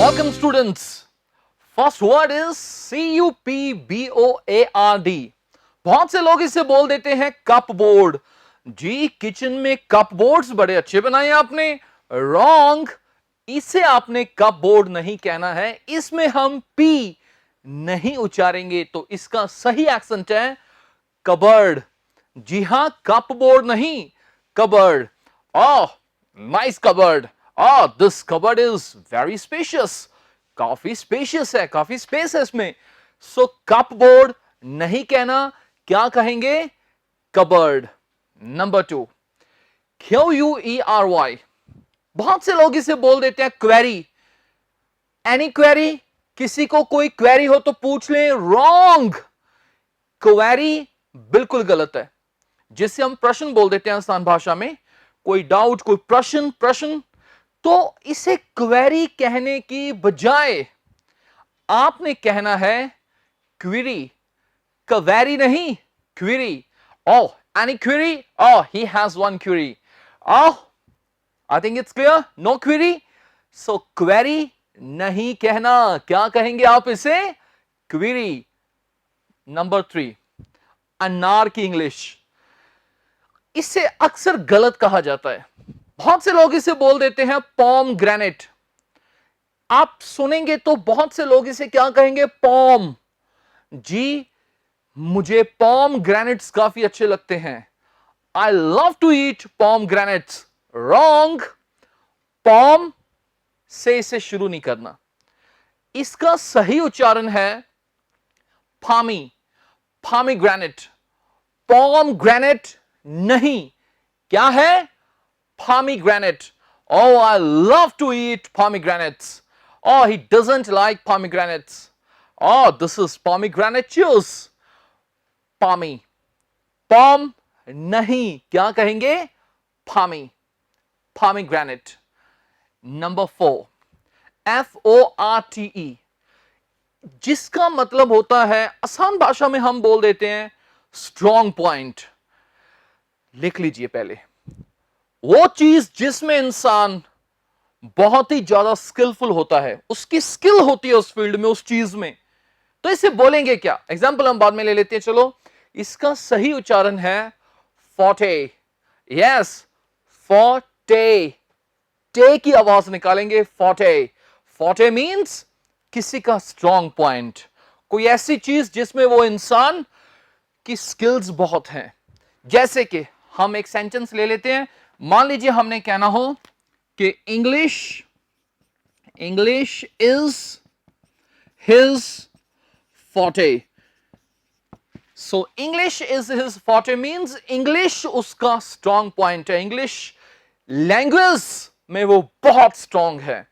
Welcome students. First word is CUPBOARD. बहुत से लोग इसे बोल देते हैं कप बोर्ड। जी, किचन में कप बोर्ड्स बड़े अच्छे बनाए आपने। रॉन्ग, इसे आपने कप बोर्ड नहीं कहना है, इसमें हम पी नहीं उच्चारेंगे, तो इसका सही एक्सेंट है कबर्ड। जी हां, कप बोर्ड नहीं, cupboard. Oh, nice cupboard. Oh, this cupboard is very spacious. काफी स्पेशियस है, काफी स्पेस है इसमें। सो कप बोर्ड नहीं कहना, क्या कहेंगे? कबर्ड। Number 2, QUERY। बहुत से लोग इसे बोल देते हैं क्वेरी। एनी क्वेरी, किसी को कोई क्वेरी हो तो पूछ ले। रॉन्ग, क्वेरी बिल्कुल गलत है, जिससे हम प्रश्न बोल देते हैं आसान भाषा में। कोई डाउट, कोई प्रश्न, तो इसे क्वेरी कहने की बजाय आपने कहना है क्वेरी, क्वेरी नहीं, query. Oh, any query? Oh, he has one query. Oh, I think it's clear, no query. So query नहीं कहना, क्या कहेंगे आप इसे? क्वेरी। नंबर 3, अनार की इंग्लिश। इसे अक्सर गलत कहा जाता है। बहुत से लोग इसे बोल देते हैं पॉम ग्रेनेट। आप सुनेंगे तो बहुत से लोग इसे क्या कहेंगे? पॉम। जी, मुझे पॉम ग्रेनेट्स काफी अच्छे लगते हैं। I love to eat pomegranates. Wrong, pom से इसे शुरू नहीं करना। इसका सही उच्चारण है फामी, फामी ग्रेनेट। पॉम ग्रेनेट नहीं, क्या है? Pomegranate. Oh, I love to eat pomegranates. Oh, he doesn't like pomegranates. Oh, this is pomegranate juice. Pommy. Pom नहीं, क्या कहेंगे? Pommy. Pomegranate. Number 4, FORTE, जिसका मतलब होता है, आसान भाषा में हम बोल देते हैं स्ट्रॉन्ग पॉइंट। लिख लीजिए पहले, वो चीज जिसमें इंसान बहुत ही ज्यादा स्किलफुल होता है, उसकी स्किल होती है उस फील्ड में, उस चीज में, तो इसे बोलेंगे क्या? एग्जाम्पल हम बाद में ले लेते हैं। चलो, इसका सही उच्चारण है फोर्टे। Yes, forte. टे की आवाज निकालेंगे, फोर्टे। फोर्टे मींस किसी का स्ट्रॉन्ग पॉइंट, कोई ऐसी चीज जिसमें वो इंसान की स्किल्स बहुत हैं। जैसे कि हम एक सेंटेंस ले लेते हैं। मान लीजिए हमने कहना हो कि English is his forte. So English is his forte means English उसका स्ट्रॉन्ग पॉइंट है, इंग्लिश लैंग्वेज में वो बहुत स्ट्रॉन्ग है।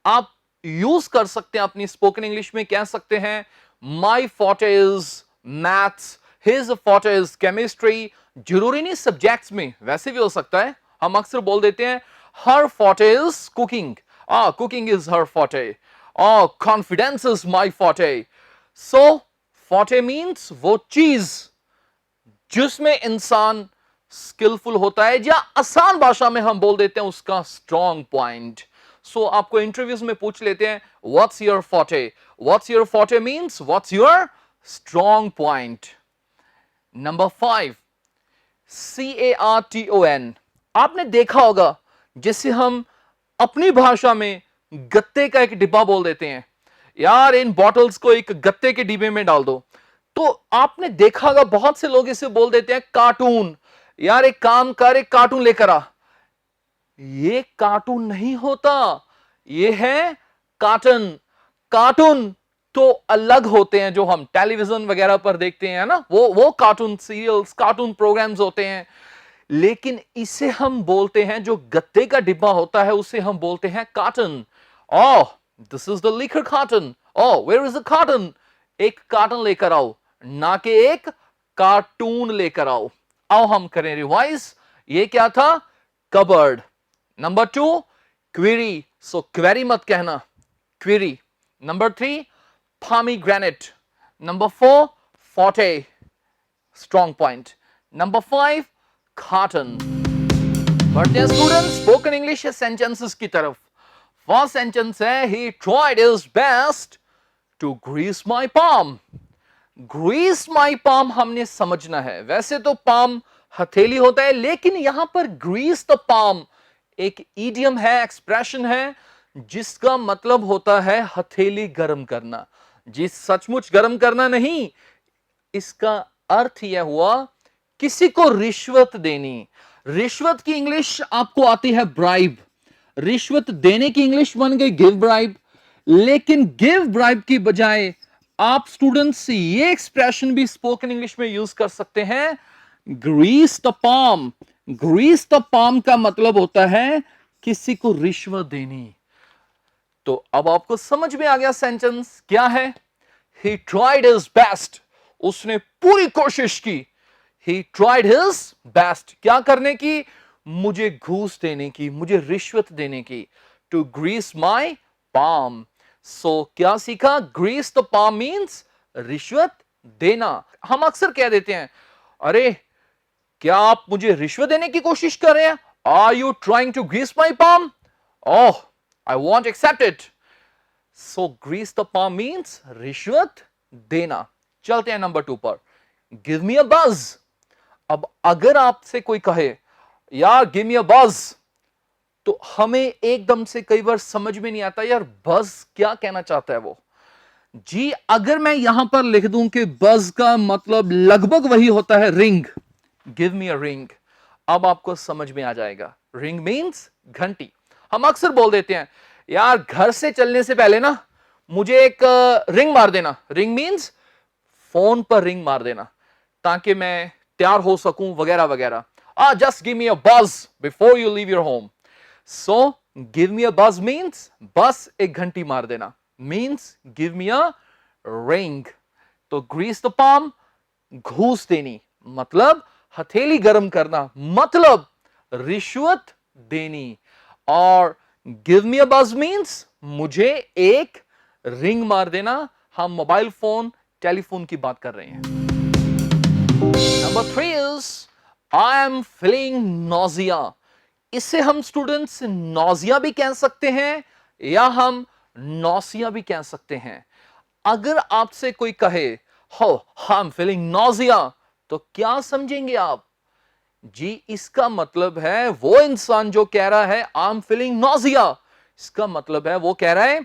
आप यूज कर सकते हैं अपनी स्पोकन इंग्लिश में, कह सकते हैं my forte is maths, his forte is chemistry. जरूरी नहीं सब्जेक्ट्स में, वैसे भी हो सकता है। हम अक्सर बोल देते हैं her forte is cooking, cooking is her forte, confidence is my forte. So forte means वो चीज जिसमें इंसान स्किलफुल होता है, या आसान भाषा में हम बोल देते हैं उसका स्ट्रॉन्ग पॉइंट। सो आपको इंटरव्यूज में पूछ लेते हैं what's your forte. What's your forte means what's your strong point. Number 5, CARTON। आपने देखा होगा, जिसे हम अपनी भाषा में गत्ते का एक डिब्बा बोल देते हैं। यार, इन बॉटल्स को एक गत्ते के डिब्बे में डाल दो। तो आपने देखा होगा बहुत से लोग इसे बोल देते हैं कार्टून। यार, एक काम कर, एक कार्टून लेकर आ। ये कार्टून नहीं होता, ये है कार्टन। कार्टून तो अलग होते हैं, जो हम टेलीविजन वगैरह पर देखते हैं ना, वो कार्टून सीरियल्स, कार्टून प्रोग्राम्स होते हैं। लेकिन इसे हम बोलते हैं, जो गत्ते का डिब्बा होता है उसे हम बोलते हैं carton. Oh, this is the liquor carton. Oh, where is the carton? एक कार्टन लेकर आओ, ना कि एक कार्टून लेकर आओ। आओ हम करें रिवाइज। ये क्या था? Cupboard. Number 2, query. So query मत कहना, query. Number 3, pomegranate. Number 4, forte, strong point. Number 5, cotton. बढ़ते हैं स्टूडेंट्स स्पोकन इंग्लिश सेंटेंसेस की तरफ। फर्स्ट सेंटेंस है he tried his best to grease my palm. Grease my palm हमने समझना है। वैसे तो पाम हथेली होता है, लेकिन यहां पर ग्रीस द पाम एक इडियम है, एक्सप्रेशन है, जिसका मतलब होता है हथेली गर्म करना। जी सचमुच गर्म करना नहीं, इसका अर्थ यह हुआ किसी को रिश्वत देनी। रिश्वत की इंग्लिश आपको आती है ब्राइब, रिश्वत देने की इंग्लिश बन गई गिव ब्राइब। लेकिन गिव ब्राइब की बजाय आप स्टूडेंट्स ये एक्सप्रेशन भी स्पोकन इंग्लिश में यूज कर सकते हैं, grease the palm. Grease the palm का मतलब होता है किसी को रिश्वत देनी। तो अब आपको समझ में आ गया सेंटेंस क्या है। He tried his best, उसने पूरी कोशिश की। He tried his best, क्या करने की? मुझे घूस देने की, मुझे रिश्वत देने की। To grease my palm. So क्या सीखा? Grease the palm means रिश्वत देना। हम अक्सर कह देते हैं, अरे क्या आप मुझे रिश्वत देने की कोशिश कर रहे हैं? Are you trying to grease my palm? Oh, I won't accept it. So grease the palm means रिश्वत देना। चलते हैं नंबर 2 पर। Give me a buzz. अब अगर आपसे कोई कहे यार give me a buzz, तो हमें एकदम से कई बार समझ में नहीं आता यार बज क्या कहना चाहता है वो। जी अगर मैं यहां पर लिख दूं कि बज का मतलब लगभग वही होता है ring, give me a ring, अब आपको समझ में आ जाएगा। रिंग मीन्स घंटी। हम अक्सर बोल देते हैं यार घर से चलने से पहले ना मुझे एक रिंग मार देना। रिंग मीन्स फोन पर रिंग मार देना ताकि मैं तैयार हो सकूं वगैरह वगैरह। Just give me a buzz before you leave your home. So give me a buzz means बस एक घंटी मार देना, means give me a ring. तो ग्रीस द पाम घूस देनी, मतलब हथेली गर्म करना, मतलब रिश्वत देनी। और give me a buzz means मुझे एक रिंग मार देना। हम मोबाइल फोन टेलीफोन की बात कर रहे हैं। Number 3 is I am feeling nausea. इसे हम स्टूडेंट्स नोजिया भी कह सकते हैं या हम नौसिया भी कह सकते हैं। अगर आपसे कोई कहे हो आई एम फीलिंग नोजिया, तो क्या समझेंगे आप? जी इसका मतलब है वो इंसान जो कह रहा है आई एम फीलिंग नोजिया, इसका मतलब है वो कह रहा है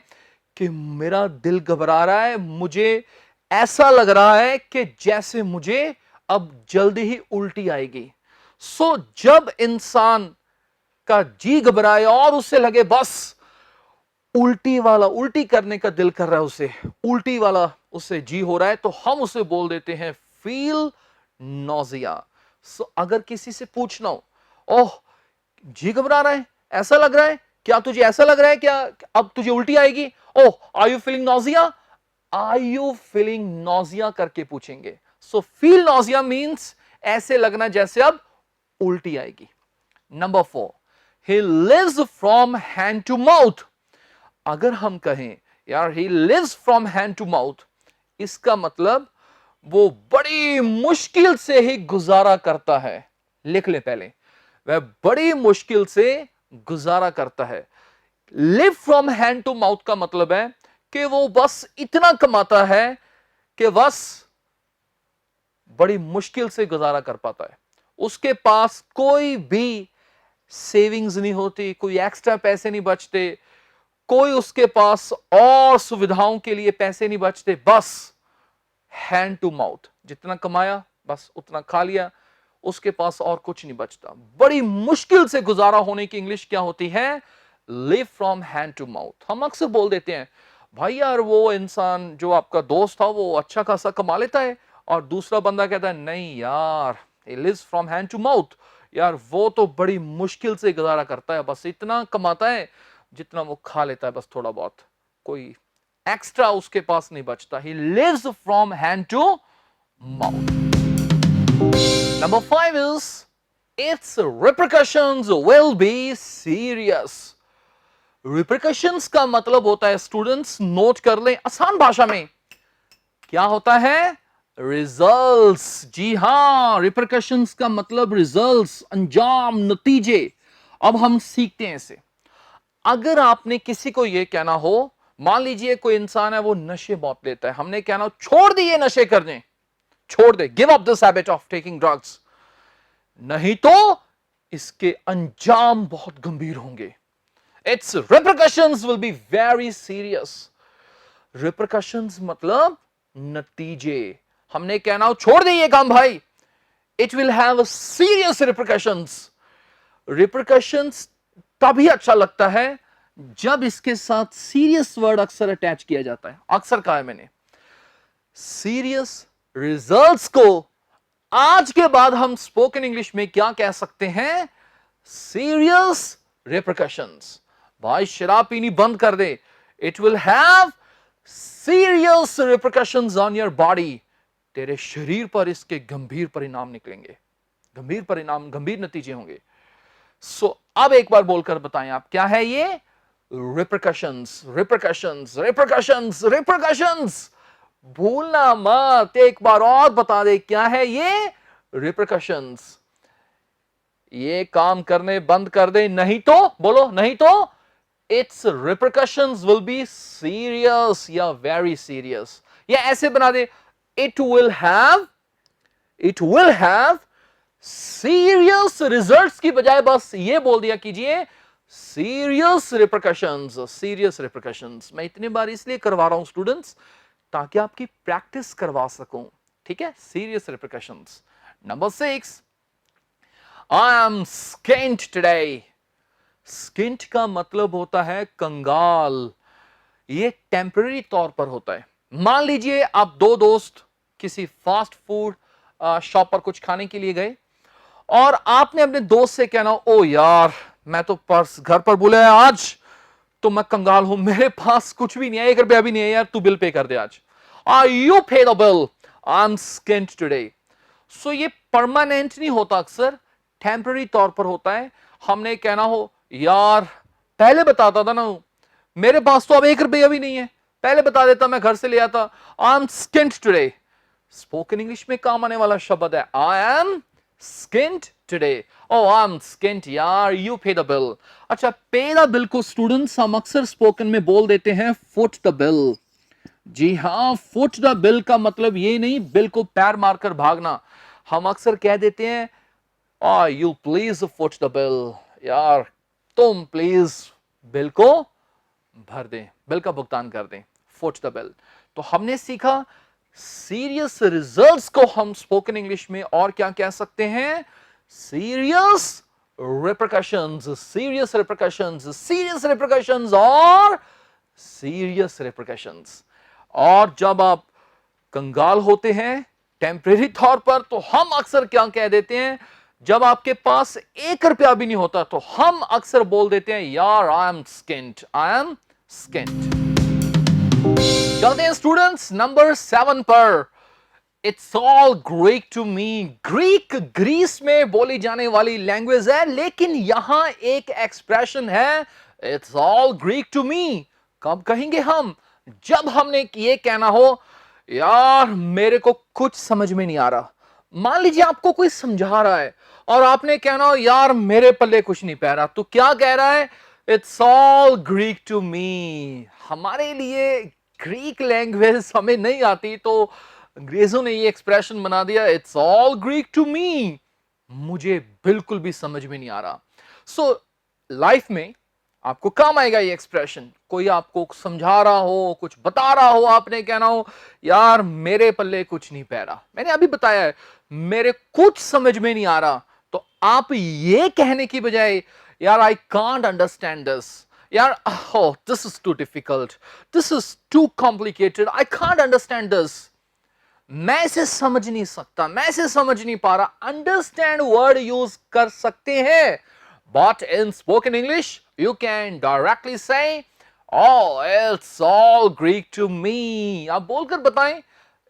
कि मेरा दिल घबरा रहा है, मुझे ऐसा लग रहा है कि जैसे मुझे अब जल्दी ही उल्टी आएगी। सो जब इंसान का जी घबराए और उसे लगे बस उल्टी वाला, उल्टी करने का दिल कर रहा है, उसे उल्टी वाला उसे जी हो रहा है, तो हम उसे बोल देते हैं फील नोजिया। सो अगर किसी से पूछना हो ओह जी घबरा रहा है, ऐसा लग रहा है, क्या तुझे ऐसा लग रहा है क्या अब तुझे उल्टी आएगी? Oh are you feeling nausea, are you feeling nausea करके पूछेंगे। सो फील नोजिया मींस ऐसे लगना जैसे अब उल्टी आएगी। नंबर 4 ही lives from hand to mouth. अगर हम कहें यार he lives from hand to mouth, इसका मतलब वो बड़ी मुश्किल से ही गुजारा करता है। लिख ले पहले, वह बड़ी मुश्किल से गुजारा करता है। Live from hand to mouth का मतलब है कि वो बस इतना कमाता है कि बस बड़ी मुश्किल से गुजारा कर पाता है। उसके पास कोई भी सेविंग्स नहीं होती, कोई एक्स्ट्रा पैसे नहीं बचते, कोई उसके पास और सुविधाओं के लिए पैसे नहीं बचते, बस हैंड टू माउथ, जितना कमाया बस उतना खा लिया, उसके पास और कुछ नहीं बचता। बड़ी मुश्किल से गुजारा होने की इंग्लिश क्या होती है? Live from hand to mouth. हम अक्सर बोल देते हैं भाई यार वो इंसान जो आपका दोस्त था वो अच्छा खासा कमा लेता है, और दूसरा बंदा कहता है नहीं यार he lives from hand to mouth, यार वो तो बड़ी मुश्किल से गुजारा करता है, बस इतना कमाता है जितना वो खा लेता है, बस थोड़ा बहुत, कोई एक्स्ट्रा उसके पास नहीं बचता। he lives from hand to mouth. Number 5 is its repercussions will be serious. Repercussions का मतलब होता है स्टूडेंट्स नोट कर लें आसान भाषा में, क्या होता है? रिजल्ट्स। जी हां, रिपरकशंस का मतलब रिजल्ट्स, अंजाम, नतीजे। अब हम सीखते हैं इसे। अगर आपने किसी को यह कहना हो, मान लीजिए कोई इंसान है वो नशे बहुत लेता है, हमने कहना हो छोड़ दिए नशे करने, छोड़ दे, give up this habit of taking drugs, नहीं तो इसके अंजाम बहुत गंभीर होंगे। Its repercussions will be very serious. Repercussions मतलब नतीजे। हमने कहना हो छोड़ दे ये काम भाई, it will have serious repercussions. Repercussions तभी अच्छा लगता है जब इसके साथ सीरियस वर्ड अक्सर अटैच किया जाता है। अक्सर कहा है मैंने, सीरियस रिजल्ट्स को आज के बाद हम स्पोकन इंग्लिश में क्या कह सकते हैं? Serious repercussions. भाई शराब पीनी बंद कर दे, it will have serious repercussions on your body. तेरे शरीर पर इसके गंभीर परिणाम निकलेंगे, गंभीर परिणाम, गंभीर नतीजे होंगे। सो अब एक बार बोलकर बताएं आप, क्या है ये? Repercussions, repercussions, repercussions, repercussions. भूलना मत, एक बार और बता दे, क्या है ये? रिपरकशंस। ये काम करने बंद कर दे, नहीं तो बोलो, नहीं तो its repercussions will be serious या वेरी सीरियस। या ऐसे बना दे, it will have serious results की बजाय बस ये बोल दिया कीजिए सीरियस रिपरकशंस, सीरियस रिपरकशंस। मैं इतनी बार इसलिए करवा रहा हूं स्टूडेंट्स ताकि आपकी प्रैक्टिस करवा सकूं, ठीक है? Serious repercussions. Number 6, I am skint today. Skint का मतलब होता है कंगाल। ये टेम्पररी तौर पर होता है। मान लीजिए आप दो दोस्त किसी फास्ट फूड शॉप पर कुछ खाने के लिए गए और आपने अपने दोस्त से कहना, ओ यार मैं तो पर्स घर पर भूला है, आज तो मैं कंगाल हूं, मेरे पास कुछ भी नहीं है, 1 रुपया भी नहीं है यार, तू बिल पे कर दे आज। You pay the bill, I am skint today. So ये परमानेंट नहीं होता, अक्सर टेम्पररी तौर पर होता है। हमने कहना हो, यार पहले बताता था ना, मेरे पास तो अब 1 रुपया भी नहीं है, पहले बता देता मैं घर से ले आता। I am skint today spoken English में काम आने वाला शब्द है, I am skint today. Oh I am skint यार, यू पे द बिल। अच्छा, पे द बिल को स्टूडेंट्स हम अक्सर स्पोकन में बोल देते हैं फुट द बिल। जी हां, फुट द बिल का मतलब ये नहीं बिल को पैर मारकर भागना। हम अक्सर कह देते हैं, you please foot the bill, यार तुम प्लीज बिल को भर दें, बिल का भुगतान कर दें, फुट द बिल। तो हमने सीखा सीरियस रिजल्ट्स को हम स्पोकन इंग्लिश में और क्या कह सकते हैं? Serious repercussions, serious repercussions, serious repercussions और सीरियस रिपरकशंस। और जब आप कंगाल होते हैं टेम्परेरी तौर पर, तो हम अक्सर क्या कह देते हैं? जब आपके पास 1 रुपया भी नहीं होता तो हम अक्सर बोल देते हैं, यार आई एम स्किंट, आई एम स्किंट। चलते हैं स्टूडेंट्स नंबर 7 पर। It's all Greek to me. Greek Greece में बोली जाने वाली लैंग्वेज है, लेकिन यहां एक एक्सप्रेशन है, it's all Greek to me. कब कहेंगे हम? जब हमने ये कहना हो, यार मेरे को कुछ समझ में नहीं आ रहा। मान लीजिए आपको कोई समझा रहा है और आपने कहना हो, यार मेरे पल्ले कुछ नहीं पै रहा, तो क्या कह रहा है? It's all Greek to me. हमारे लिए ग्रीक लैंग्वेज हमें नहीं आती, तो अंग्रेजों ने ये एक्सप्रेशन बना दिया, it's all Greek to me. मुझे बिल्कुल भी समझ में नहीं आ रहा। सो लाइफ में आपको काम आएगा ये एक्सप्रेशन। कोई आपको समझा रहा हो, कुछ बता रहा हो, आपने कहना हो, यार मेरे पल्ले कुछ नहीं पै रहा। मैंने अभी बताया है, मेरे कुछ समझ में नहीं आ रहा। तो आप ये कहने की बजाय, यार आई कांट अंडरस्टैंड दिस, यार oh this is too difficult, this is too complicated, I can't understand this, मैं इसे समझ नहीं सकता, मैं इसे समझ नहीं पा रहा। अंडरस्टैंड वर्ड यूज कर सकते हैं, but in spoken English you can directly से, oh it's all Greek to me। आप बोलकर बताएं,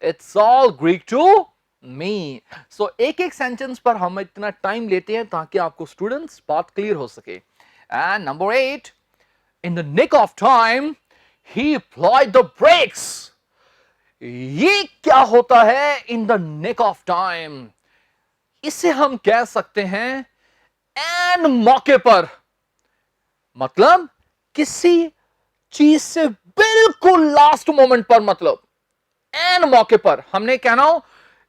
it's all Greek to me। सो एक एक सेंटेंस पर हम इतना टाइम लेते हैं ताकि आपको स्टूडेंट्स बात क्लियर हो सके। And number 8, in the nick of time he applied the brakes। ये क्या होता है in the nick of time? इसे हम कह सकते हैं एन मौके पर, मतलब किसी चीज से बिल्कुल लास्ट मोमेंट पर, मतलब एन मौके पर हमने कहना हो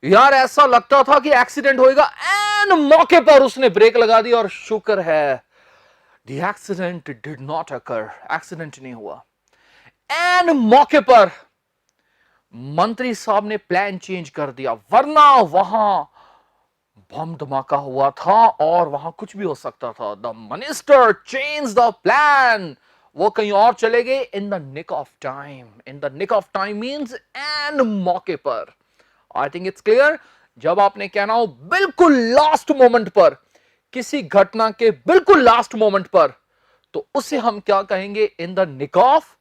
यार ऐसा लगता था कि एक्सीडेंट होएगा, एन मौके पर उसने ब्रेक लगा दी और शुक्र है the accident did not occur, accident नहीं हुआ। एन मौके पर मंत्री साहब ने प्लान चेंज कर दिया, वरना वहां बम धमाका हुआ था और वहां कुछ भी हो सकता था। The minister change the plan, वो कहीं और चले गए in the nick of time. In the nick of time means एन मौके पर। I think it's clear. जब आपने कहना हो बिल्कुल लास्ट मोमेंट पर, किसी घटना के बिल्कुल लास्ट मोमेंट पर, तो उसे हम क्या कहेंगे? In the nick of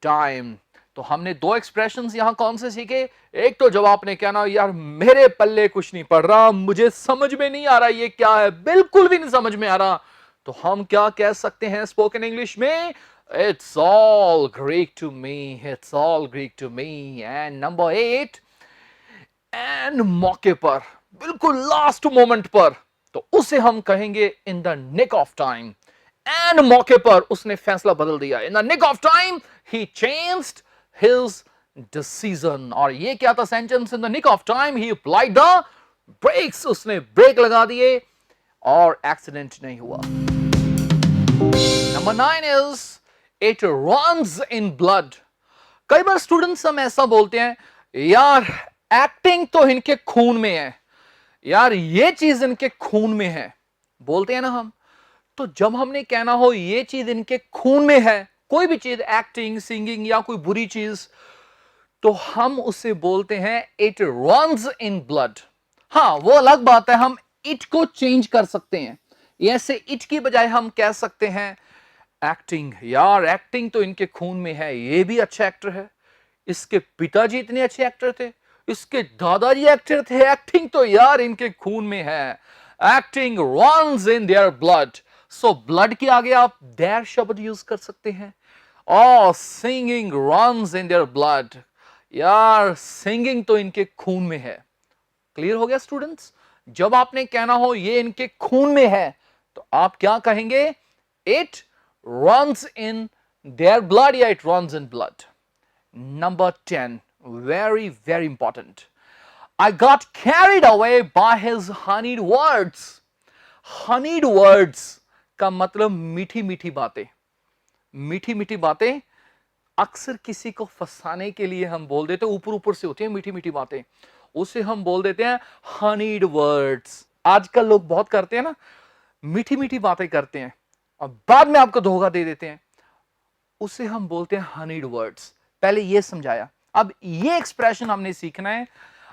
time. तो हमने दो एक्सप्रेशंस यहां कौन से सीखे? एक तो जब आपने कहना यार मेरे पल्ले कुछ नहीं पड़ रहा, मुझे समझ में नहीं आ रहा ये क्या है, बिल्कुल भी नहीं समझ में आ रहा, तो हम क्या कह सकते हैं स्पोकन इंग्लिश में? It's all Greek to me, it's all Greek to me. And number 8, एंड मौके पर, बिल्कुल लास्ट मोमेंट पर, तो उसे हम कहेंगे in the nick of time. एंड मौके पर उसने फैसला बदल दिया, in the nick of time he changed his decision. और ये क्या था सेंटेंस? In the nick of time he applied the brakes, उसने ब्रेक लगा दिए और एक्सीडेंट नहीं हुआ। Number 9 is it runs in blood. कई बार स्टूडेंट्स हम ऐसा बोलते हैं यार एक्टिंग तो इनके खून में है, यार ये चीज इनके खून में है, बोलते हैं ना हम। तो जब हमने कहना हो ये चीज इनके खून में है, कोई भी चीज, एक्टिंग, सिंगिंग या कोई बुरी चीज, तो हम उसे बोलते हैं इट रन्स इन ब्लड। हाँ, वो अलग बात है, हम इट को चेंज कर सकते हैं। ऐसे इट की बजाय हम कह सकते हैं एक्टिंग। यार एक्टिंग तो इनके खून में है, ये भी अच्छा एक्टर है, इसके पिताजी इतने अच्छे एक्टर थे, इसके दादाजी एक्टर थे, एक्टिंग तो यार इनके खून में है। Acting runs in their blood. So blood के आगे आप देयर शब्द यूज कर सकते हैं। और singing runs in their blood, यार सिंगिंग तो इनके खून में है। क्लियर हो गया स्टूडेंट्स? जब आपने कहना हो ये इनके खून में है, तो आप क्या कहेंगे? It runs in their blood या it runs in blood. Number 10, very, very important. I got carried away by his honeyed words. Honeyed words का मतलब मीठी मीठी बातें। मीठी मीठी बातें अक्सर किसी को फंसाने के लिए हम बोल देते हैं, ऊपर ऊपर से होती है मीठी मीठी बातें, उसे हम बोल देते हैं हनीड वर्ड्स। आजकल लोग बहुत करते हैं ना, मीठी मीठी बातें करते हैं और बाद में आपको धोखा दे देते हैं, उसे हम बोलते हैं हनीड वर्ड्स। पहले ये समझाया, अब ये एक्सप्रेशन हमने सीखना है,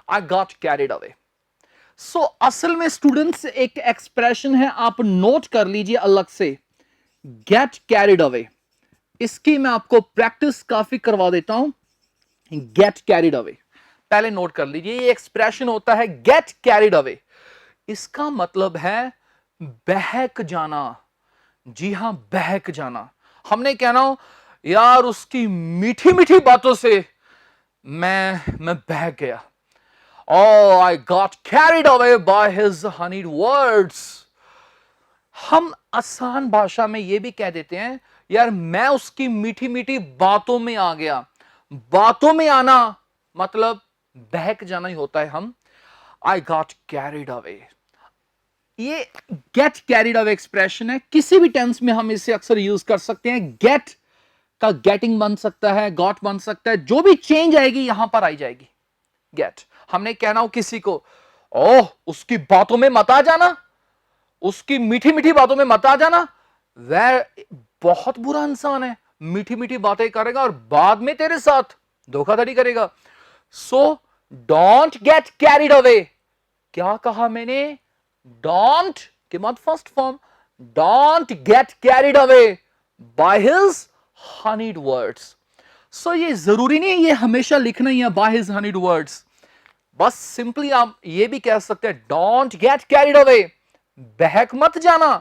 आई गॉट कैरिड अवे। सो असल में स्टूडेंट्स एक एक्सप्रेशन है, आप नोट कर लीजिए अलग से, गेट कैरिड अवे। इसकी मैं आपको प्रैक्टिस काफी करवा देता हूं। गेट कैरिड अवे पहले नोट कर लीजिए, ये एक्सप्रेशन होता है गेट कैरिड अवे। इसका मतलब है बहक जाना। जी हां, बहक जाना। हमने कहना हो यार उसकी मीठी मीठी बातों से मैं बह गया। Oh, I got carried away by his honeyed words. हम आसान भाषा में ये भी कह देते हैं यार मैं उसकी मीठी मीठी बातों में आ गया। बातों में आना मतलब बहक जाना ही होता है। हम I got carried away, ये गेट कैरिड अवे एक्सप्रेशन है, किसी भी टेंस में हम इसे अक्सर यूज कर सकते हैं। गेट का गेटिंग बन सकता है, गॉट बन सकता है, जो भी चेंज आएगी यहां पर आई जाएगी गेट। हमने कहना हो किसी को ओह उसकी बातों में मत आ जाना, उसकी मीठी मीठी बातों में मत आ जाना, वह बहुत बुरा इंसान है, मीठी मीठी बातें करेगा और बाद में तेरे साथ धोखाधड़ी करेगा। So don't get carried away. क्या कहा मैंने? डोंट के बाद first form, don't get carried away by his honeyed words. सो ये जरूरी नहीं है ये हमेशा लिखना ही है बाय हिज हनीड वर्ड्स, बस सिंपली आप ये भी कह सकते हैं डोंट गेट कैरिड अवे, बहक मत जाना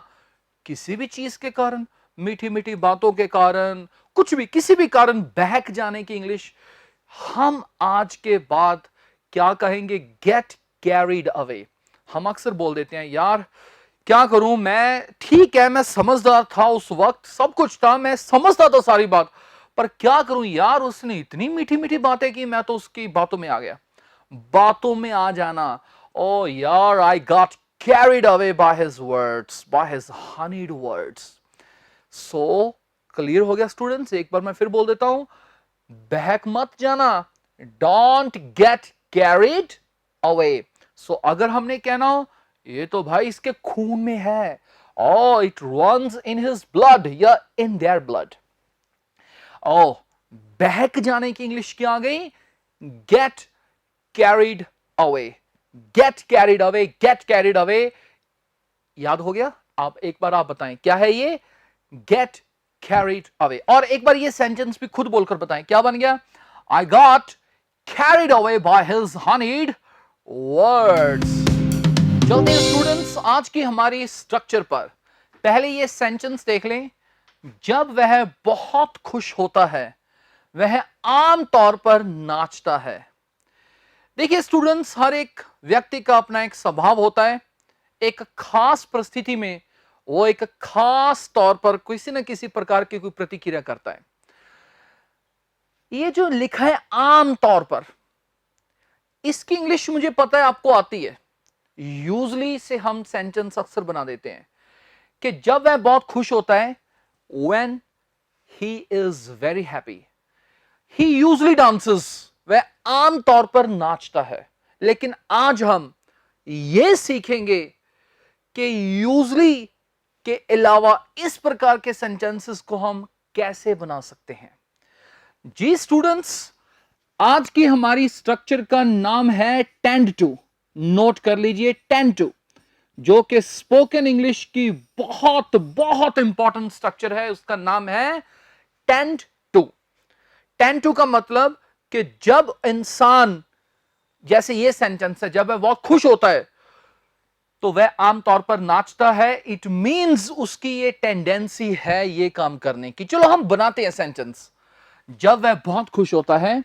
किसी भी चीज के कारण, मीठी मीठी बातों के कारण, कुछ भी किसी भी कारण बहक जाने की इंग्लिश हम आज के बाद क्या कहेंगे? Gate carried away. हम अक्सर बोल देते हैं यार क्या करूं मैं, ठीक है मैं समझदार था उस वक्त, सब कुछ था, मैं समझता था सारी बात, पर क्या करूं यार, उसने इतनी मीठी मीठी बातें की, मैं तो उसकी बातों में आ गया। बातों में आ जाना, ओ यार, I got carried away by his words, bye his honeyed words. So clear हो गया स्टूडेंट्स? एक बार मैं फिर बोल देता हूं, बहक मत जाना, डोंट गेट कैरिड अवे। सो अगर हमने कहना हो ये तो भाई इसके खून में है, ओ it runs in his blood या इन देयर ब्लड, ओ बहक जाने की इंग्लिश क्या आ गई? Gate carried away, gate carried away, gate carried away. याद हो गया? आप एक बार आप बताएं क्या है ये गेट कैरिड अवे, और एक बार ये सेंटेंस भी खुद बोलकर बताएं क्या बन गया? I got carried away by his honeyed words. चलते हैं स्टूडेंट्स आज की हमारी स्ट्रक्चर पर। पहले ये सेंटेंस देख लें, जब वह बहुत खुश होता है वह आम तौर पर नाचता है। देखिए स्टूडेंट्स, हर एक व्यक्ति का अपना एक स्वभाव होता है, एक खास परिस्थिति में वो एक खास तौर पर किसी न किसी प्रकार की कोई प्रतिक्रिया करता है। ये जो लिखा है आम तौर पर, इसकी इंग्लिश मुझे पता है आपको आती है, यूजली से हम सेंटेंस अक्सर बना देते हैं कि जब वह बहुत खुश होता है, when he is very happy, he usually dances, वह आम तौर पर नाचता है। लेकिन आज हम यह सीखेंगे कि यूजली के अलावा इस प्रकार के सेंटेंसेस को हम कैसे बना सकते हैं। जी स्टूडेंट्स, आज की हमारी स्ट्रक्चर का नाम है टेंड टू। नोट कर लीजिए, टेंड टू, जो कि स्पोकन इंग्लिश की बहुत बहुत इंपॉर्टेंट स्ट्रक्चर है, उसका नाम है टेंड टू। टेंड टू का मतलब कि जब इंसान, जैसे ये सेंटेंस है, जब वह बहुत खुश होता है तो वह आमतौर पर नाचता है, इट मींस उसकी ये टेंडेंसी है ये काम करने की। चलो हम बनाते हैं सेंटेंस। जब वह बहुत खुश होता है,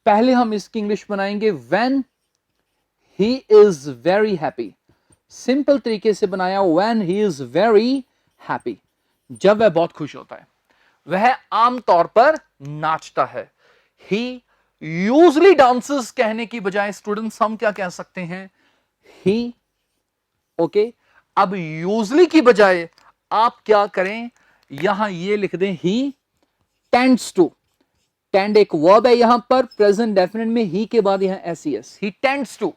पहले हम इसकी इंग्लिश बनाएंगे when he is very happy. Simple तरीके से बनाया, when he is very happy, जब वह बहुत खुश होता है वह आमतौर पर नाचता है। ही यूजली डांसेस कहने की बजाय स्टूडेंट्स हम क्या कह सकते हैं? ही। ओके, अब यूजली की बजाय आप क्या करें, यहां ये लिख दें ही टेंड्स टू। टेंड एक वर्ब है यहां पर प्रेजेंट डेफिनेट में, ही के बाद यहां s. He tends to,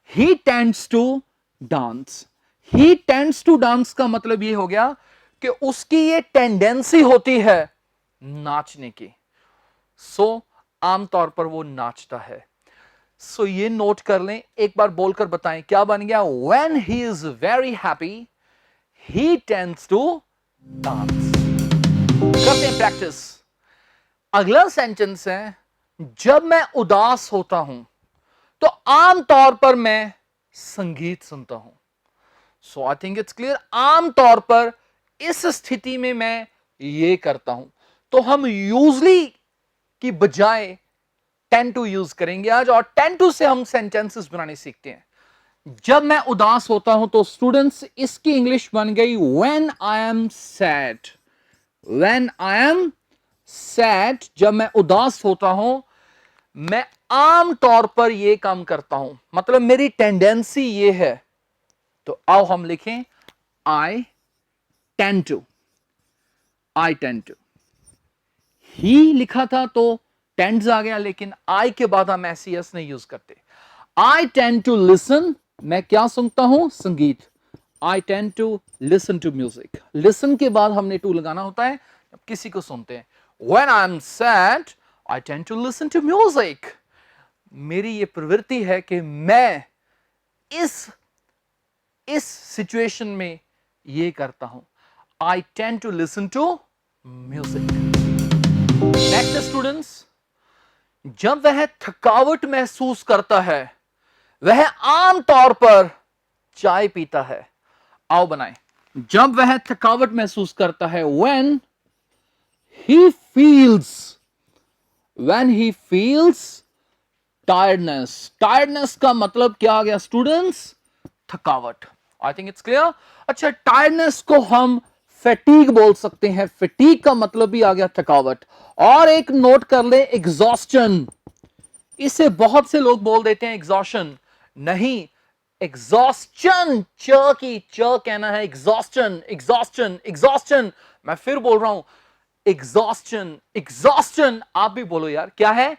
he tends to dance. He tends to dance का मतलब ये हो गया कि उसकी ये टेंडेंसी होती है नाचने की। सो आमतौर पर वो नाचता है। सो ये नोट कर लें, एक बार बोलकर बताएं क्या बन गया? When he is very happy, he tends to dance। करते हैं प्रैक्टिस। अगला सेंटेंस है, जब मैं उदास होता हूं तो आमतौर पर मैं संगीत सुनता हूं। सो आई थिंक इट्स क्लियर, आमतौर पर इस स्थिति में मैं ये करता हूं। तो हम यूजली की बजाय टेंड टू यूज करेंगे आज, और टेंड टू से हम सेंटेंसेस बनाने सीखते हैं। जब मैं उदास होता हूं तो स्टूडेंट्स इसकी इंग्लिश बन गई when I am sad. When I am sad, जब मैं उदास होता हूं, मैं आम तौर पर यह काम करता हूं, मतलब मेरी टेंडेंसी ये है। तो आओ हम लिखें I tend to, I tend to. ही लिखा था तो टेंड्स आ गया, लेकिन आई के बाद हम एस नहीं यूज करते। आई टेंड टू लिसन, मैं क्या सुनता हूं? संगीत। I tend to listen to music. Listen के बाद हमने टू लगाना होता है जब किसी को सुनते हैं। When I am sad I tend to listen to music. मेरी ये प्रवृत्ति है कि मैं इस सिचुएशन में ये करता हूं, I tend to listen to music. Next students, जब वह थकावट महसूस करता है वह आमतौर पर चाय पीता है। आओ बनाएं, जब वह थकावट महसूस करता है, when he feels, when he feels tiredness। Tiredness का मतलब क्या आ गया स्टूडेंट्स? थकावट। आई थिंक इट्स क्लियर। अच्छा, टायर्डनेस को हम फैटीग बोल सकते हैं। फैटीग का मतलब भी आ गया थकावट। और एक नोट कर ले, एग्जॉस्शन। इसे बहुत से लोग बोल देते हैं एग्जॉशन, नहीं, एग्जॉस्शन। च की च कहना है, एग्जॉस्शन, एग्जॉस्शन, एग्जॉस्शन। मैं फिर बोल रहा हूं, एग्जॉस्शन, एग्जॉस्शन। आप भी बोलो यार, क्या है?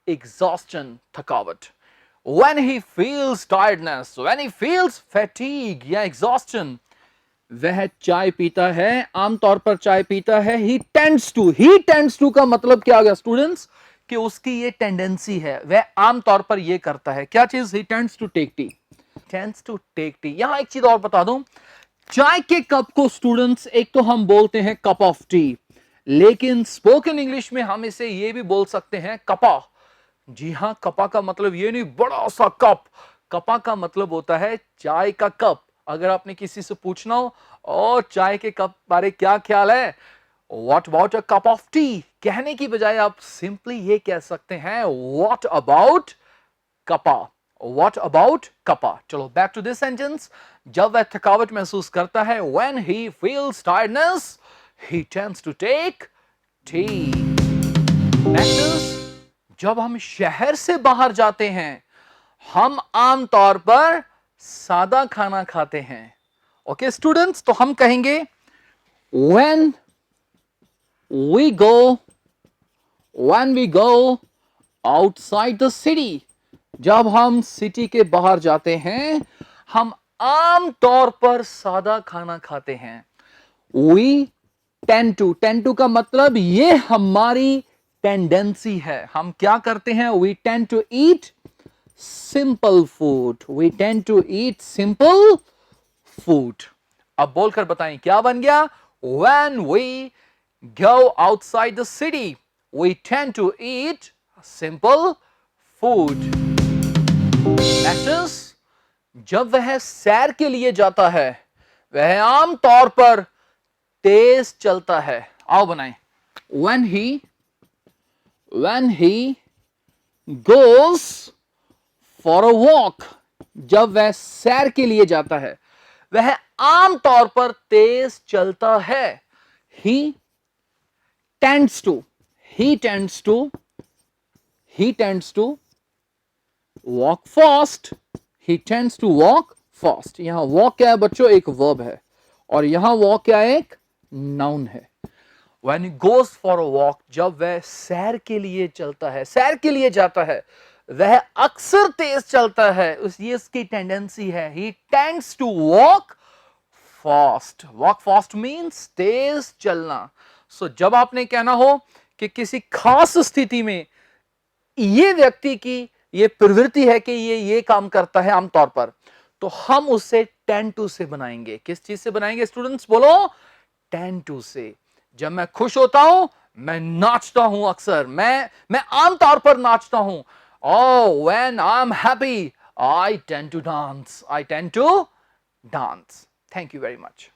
एग्जॉस्शन, थकावट। When he feels tiredness, when he feels fatigue या exhaustion, वह चाय पीता है, आमतौर पर चाय पीता है। he tends to का मतलब क्या आ गया स्टूडेंट्स? कि उसकी ये टेंडेंसी है, वह आमतौर पर ये करता है। क्या चीज? he tends to take tea, tends to take tea। यहां एक चीज और बता दूं, चाय के कप को स्टूडेंट्स एक तो हम बोलते हैं कप ऑफ टी, लेकिन स्पोकन इंग्लिश में हम इसे ये भी बोल सकते हैं कपा। जी हां, कपा का मतलब ये नहीं बड़ा सा कप। कपा का मतलब होता है चाय का कप। अगर आपने किसी से पूछना हो, और चाय के कप बारे क्या ख्याल है, what about a cup of T, कहने की बजाय आप सिंपली ये कह सकते हैं, व्हाट अबाउट कपा, व्हाट अबाउट कपा। चलो बैक टू दिस सेंटेंस। जब वह थकावट महसूस करता है, when he feels tiredness, he tends to take tea. Next, जब हम शहर से बाहर जाते हैं, हम आमतौर पर सादा खाना खाते हैं। ओके स्टूडेंट्स, तो हम कहेंगे when we go when we go outside the city, जब हम सिटी के बाहर जाते हैं, हम आमतौर पर सादा खाना खाते हैं। we tend to का मतलब ये हमारी टेंडेंसी है। हम क्या करते हैं? we tend to eat simple food, we tend to eat simple food। अब बोलकर बताएं क्या बन गया? when we go outside the city, we tend to eat simple food। Next, जब वह सैर के लिए जाता है, वह आम तौर पर तेज चलता है। आओ बनाएं, when he goes for a walk, जब वह सैर के लिए जाता है, वह आम तौर पर तेज चलता है। he tends to walk fast, he tends to walk fast। यहां walk क्या है बच्चों? एक verb है, और यहां walk क्या है? एक noun है। when he goes for a walk, जब वह सैर के लिए चलता है, सैर के लिए जाता है, वह अक्सर तेज चलता है। ये इसकी टेंडेंसी है। he tends to walk fast means तेज चलना। जब आपने कहना हो कि किसी खास स्थिति में ये व्यक्ति की ये प्रवृत्ति है कि ये काम करता है आमतौर पर, तो हम उसे टेंड टू से बनाएंगे। किस चीज से बनाएंगे स्टूडेंट्स? बोलो, टेंड टू से। जब मैं खुश होता हूं, मैं नाचता हूं। अक्सर मैं आमतौर पर नाचता हूं। When I am happy, I tend to dance. Thank you very much.